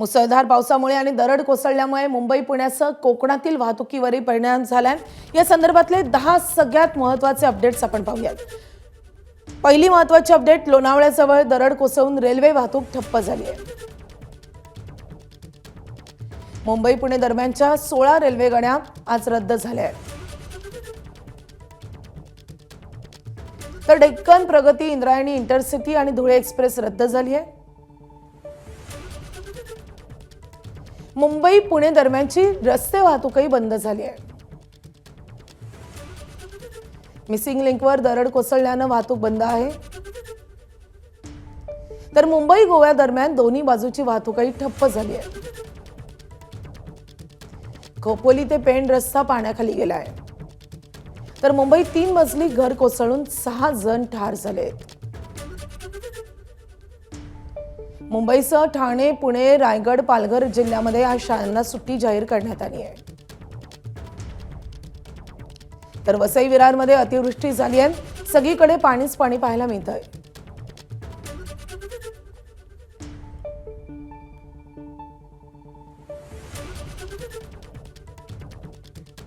मुसळधार पावसामुळे आणि दरड कोसळल्यामुळे मुंबई पुण्यासह कोकणातील वाहतुकीवरही परिणाम झालाय। या संदर्भातले 10 सगळ्यात महत्त्वाचे अपडेट्स आपण पाहूयात। पहिली महत्त्वाची अपडेट, लोणावळ्याजवळ दरड कोसळून रेल्वे वाहतूक ठप्प झाली आहे। मुंबई पुणे दरम्यानच्या 16 रेल्वे गाड्या आज रद्द झाल्या आहेत। तर डेक्कन प्रगती, इंद्रायणी इंटरसिटी आणि धुळे एक्सप्रेस रद्द झाली आहे। मुंबई पुणे दरम्यानची रस्ते वाहतूकही बंद झाली आहे। मिसिंग लिंकवर दरड कोसळल्याने वाहतूक बंद आहे। तर मुंबई गोवा दरम्यान दोन्ही बाजूची वाहतूकही ठप्प झाली आहे। खोपोली ते पेण रस्ता पाण्याखाली गेला आहे। तर मुंबईत 3 मजली घर कोसळून 6 जण ठार झाले। मुंबईसह ठाणे, पुणे, रायगड, पालघर जिल्ह्यामध्ये आज शाळांना सुट्टी जाहीर करण्यात आली आहे। तर वसई विरारमध्ये अतिवृष्टी झाली आहे। सगळीकडे पाणीच पाणी पाहायला मिळतंय।